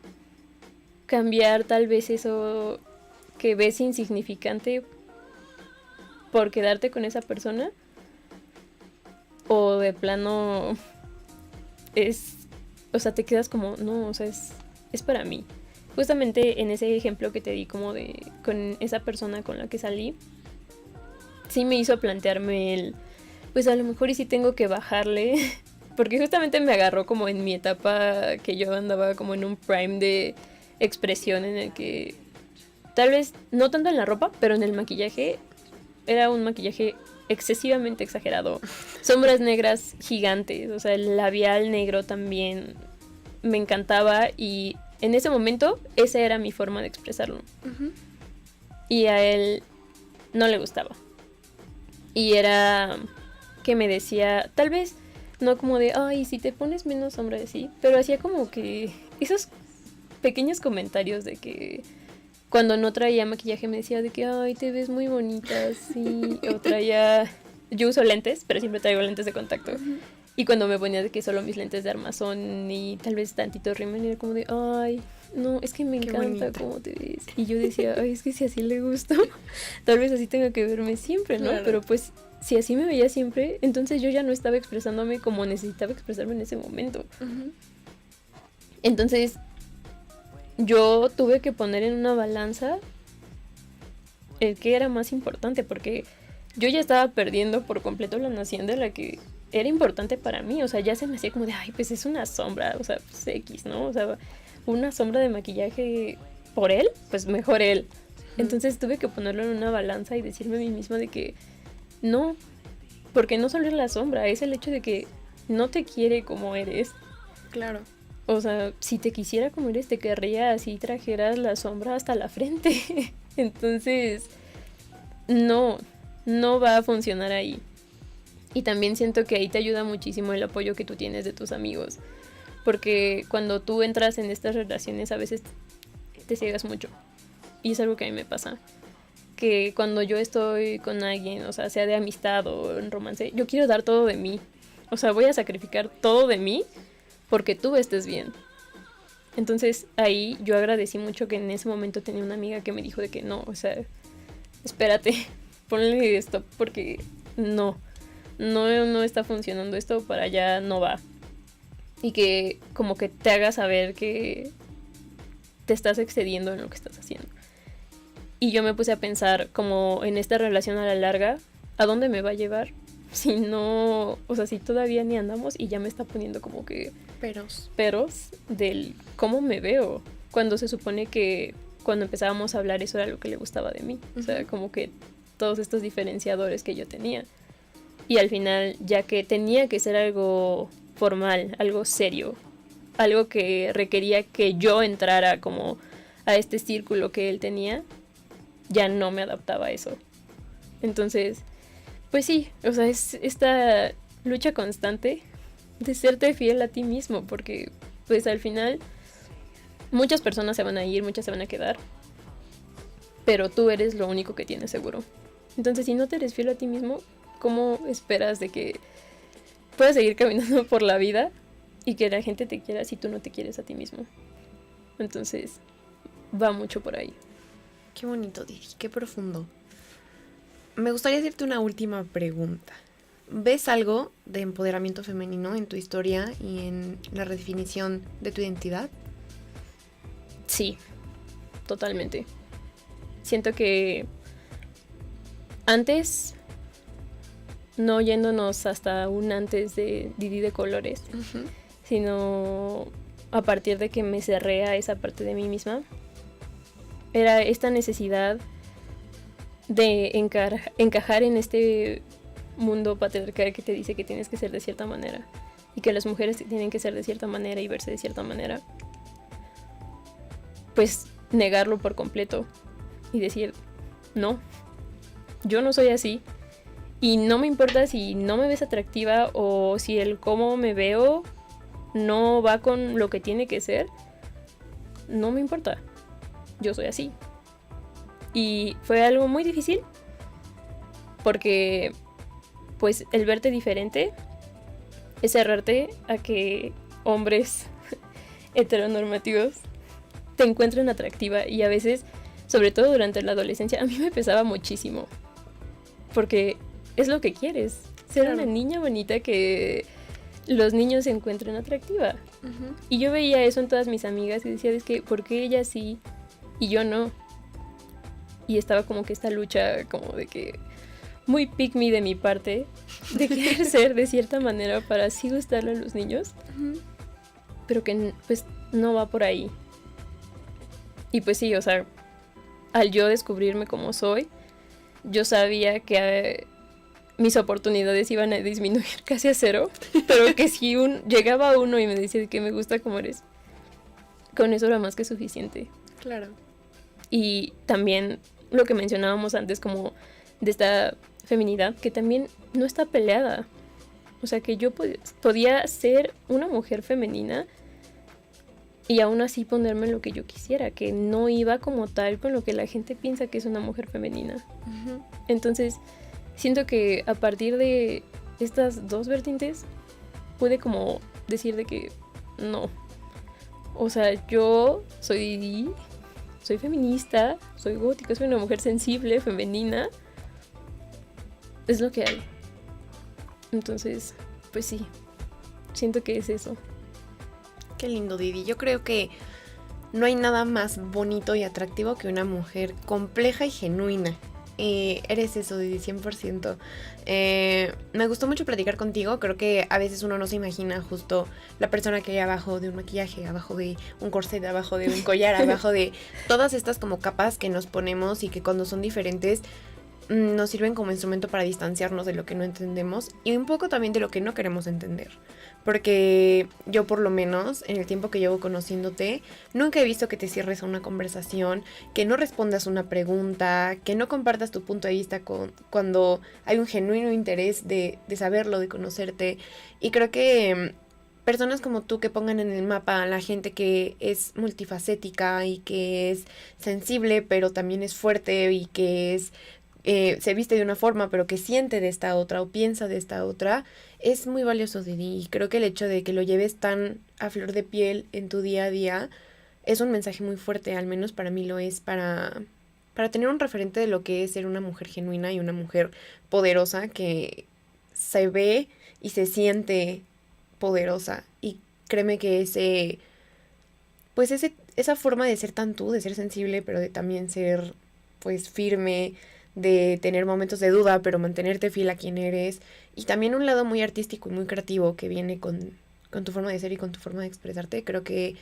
cambiar tal vez eso que ves insignificante por quedarte con esa persona, o de plano o sea, te quedas como, no, o sea, es para mí. Justamente en ese ejemplo que te di como de con esa persona con la que salí, sí me hizo plantearme pues a lo mejor y sí tengo que bajarle, porque justamente me agarró como en mi etapa que yo andaba como en un prime de expresión en el que tal vez no tanto en la ropa, pero en el maquillaje era un maquillaje excesivamente exagerado. Sombras negras gigantes, o sea, el labial negro también me encantaba y en ese momento esa era mi forma de expresarlo. Uh-huh. Y a él no le gustaba. Y era que me decía, tal vez no como de, ay, si te pones menos sombra de sí, pero hacía como que esos pequeños comentarios de que cuando no traía maquillaje me decía de que, ay, te ves muy bonita, sí. O traía, yo uso lentes, pero siempre traigo lentes de contacto. Y cuando me ponía de que solo mis lentes de armazón y tal vez tantito rímel, era como de, ay, no, es que me encanta cómo te ves. Y yo decía, ay, es que si así le gusto, tal vez así tenga que verme siempre, ¿no? Claro. Pero pues, si así me veía siempre, entonces yo ya no estaba expresándome como necesitaba expresarme en ese momento. Entonces, yo tuve que poner en una balanza el que era más importante, porque yo ya estaba perdiendo por completo la noción de la que era importante para mí. O sea, ya se me hacía como de, ay, pues es una sombra, o sea, pues X, ¿no? O sea, una sombra de maquillaje por él, pues mejor él. Entonces tuve que ponerlo en una balanza y decirme a mí misma de que no, porque no solo es la sombra, es el hecho de que no te quiere como eres. Claro. O sea, si te quisiera como eres, te querría así trajeras la sombra hasta la frente. Entonces, no va a funcionar ahí. Y también siento que ahí te ayuda muchísimo el apoyo que tú tienes de tus amigos. Porque cuando tú entras en estas relaciones a veces te ciegas mucho. Y es algo que a mí me pasa. Que cuando yo estoy con alguien, o sea, sea de amistad o en romance, yo quiero dar todo de mí. O sea, voy a sacrificar todo de mí porque tú estés bien. Entonces ahí yo agradecí mucho que en ese momento tenía una amiga que me dijo de que no, o sea, espérate, ponle stop porque no está funcionando esto, para allá no va. Y que como que te haga saber que te estás excediendo en lo que estás haciendo. Y yo me puse a pensar como en esta relación a la larga, ¿a dónde me va a llevar? Si no, o sea, si todavía ni andamos y ya me está poniendo como que peros del cómo me veo, cuando se supone que cuando empezábamos a hablar eso era lo que le gustaba de mí. O sea, como que todos estos diferenciadores que yo tenía. Y al final, ya que tenía que ser algo formal, algo serio, algo que requería que yo entrara como a este círculo que él tenía, ya no me adaptaba a eso. Entonces, pues sí, o sea, es esta lucha constante de serte fiel a ti mismo, porque pues al final muchas personas se van a ir, muchas se van a quedar, pero tú eres lo único que tienes seguro. Entonces, si no te eres fiel a ti mismo, ¿cómo esperas de que puedas seguir caminando por la vida y que la gente te quiera si tú no te quieres a ti mismo? Entonces, va mucho por ahí. Qué bonito, Didi, qué profundo. Me gustaría hacerte una última pregunta. ¿Ves algo de empoderamiento femenino en tu historia y en la redefinición de tu identidad? Sí, totalmente. Siento que antes, no yéndonos hasta un antes de Didi de colores, sino a partir de que me cerré a esa parte de mí misma, era esta necesidad de encajar en este mundo patriarcal que te dice que tienes que ser de cierta manera y que las mujeres tienen que ser de cierta manera y verse de cierta manera. Pues negarlo por completo y decir, no, yo no soy así y no me importa si no me ves atractiva o si el cómo me veo no va con lo que tiene que ser, no me importa, yo soy así. Y fue algo muy difícil porque pues el verte diferente es cerrarte a que hombres heteronormativos te encuentren atractiva, y a veces, sobre todo durante la adolescencia, a mí me pesaba muchísimo porque es lo que quieres, ser una niña bonita que los niños se encuentren atractiva. Y yo veía eso en todas mis amigas y decía, es que ¿por qué ella sí y yo no? Y estaba como que esta lucha como de que muy pick me de mi parte, de querer ser de cierta manera para así gustarle a los niños, pero que pues no va por ahí. Y pues sí, o sea, al yo descubrirme como soy, yo sabía que mis oportunidades iban a disminuir casi a cero, pero que si llegaba uno y me decía que me gusta como eres, con eso era más que suficiente. Claro. Y también lo que mencionábamos antes como de esta feminidad, que también no está peleada. O sea, que yo podía ser una mujer femenina y aún así ponerme lo que yo quisiera, que no iba como tal con lo que la gente piensa que es una mujer femenina. Ujú. Entonces, siento que a partir de estas dos vertientes pude como decir de que no. O sea, yo soy feminista, soy gótica, soy una mujer sensible, femenina. Es lo que hay. Entonces, pues sí, siento que es eso. Qué lindo, Didi. Yo creo que no hay nada más bonito y atractivo que una mujer compleja y genuina. Eres eso, Didi, 100%. Me gustó mucho platicar contigo. Creo que a veces uno no se imagina justo la persona que hay abajo de un maquillaje, abajo de un corset, abajo de un collar, abajo de todas estas como capas que nos ponemos y que cuando son diferentes nos sirven como instrumento para distanciarnos de lo que no entendemos y un poco también de lo que no queremos entender. Porque yo por lo menos, en el tiempo que llevo conociéndote, nunca he visto que te cierres a una conversación, que no respondas una pregunta, que no compartas tu punto de vista cuando hay un genuino interés de saberlo, de conocerte. Y creo que personas como tú que pongan en el mapa a la gente que es multifacética y que es sensible, pero también es fuerte y que es se viste de una forma, pero que siente de esta otra o piensa de esta otra, es muy valioso, Didi. Y creo que el hecho de que lo lleves tan a flor de piel en tu día a día es un mensaje muy fuerte, al menos para mí lo es, para tener un referente de lo que es ser una mujer genuina y una mujer poderosa que se ve y se siente poderosa. Y créeme que esa forma de ser tan tú, de ser sensible, pero de también ser pues firme, de tener momentos de duda, pero mantenerte fiel a quien eres. Y también un lado muy artístico y muy creativo que viene con tu forma de ser y con tu forma de expresarte, creo que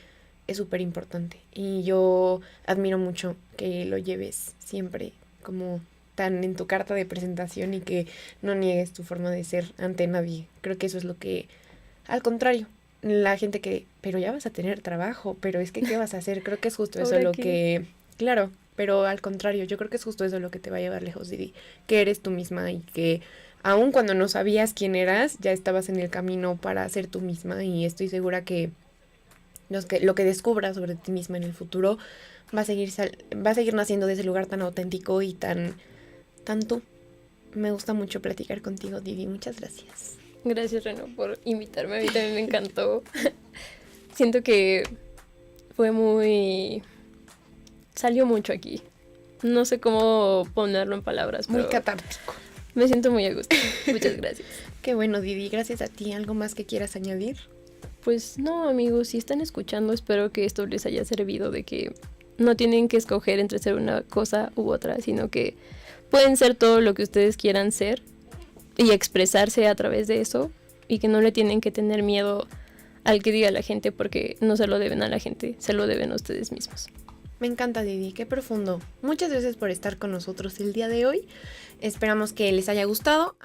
es súper importante. Y yo admiro mucho que lo lleves siempre como tan en tu carta de presentación y que no niegues tu forma de ser ante nadie. Creo que eso es lo que, al contrario, la gente que, pero ya vas a tener trabajo, pero es que, ¿qué vas a hacer? Creo que es justo eso ¿Ahora lo qué? que, claro, pero al contrario, yo creo que es justo eso lo que te va a llevar lejos, Didi, que eres tú misma y que aun cuando no sabías quién eras, ya estabas en el camino para ser tú misma y estoy segura que lo que descubras sobre ti misma en el futuro va a seguir naciendo de ese lugar tan auténtico y tan tú. Me gusta mucho platicar contigo, Didi, muchas gracias. Gracias, Reno, por invitarme. A mí también me encantó. Siento que fue muy... Salió mucho aquí. No sé cómo ponerlo en palabras, Muy pero catártico. me siento muy a gusto. Muchas gracias. Qué bueno, Didi, gracias a ti. ¿Algo más que quieras añadir? Pues no, amigos, si están escuchando, espero que esto les haya servido de que no tienen que escoger entre ser una cosa u otra, sino que pueden ser todo lo que ustedes quieran ser y expresarse a través de eso y que no le tienen que tener miedo al que diga la gente porque no se lo deben a la gente, se lo deben a ustedes mismos. Me encanta, Didi, qué profundo. Muchas gracias por estar con nosotros el día de hoy. Esperamos que les haya gustado.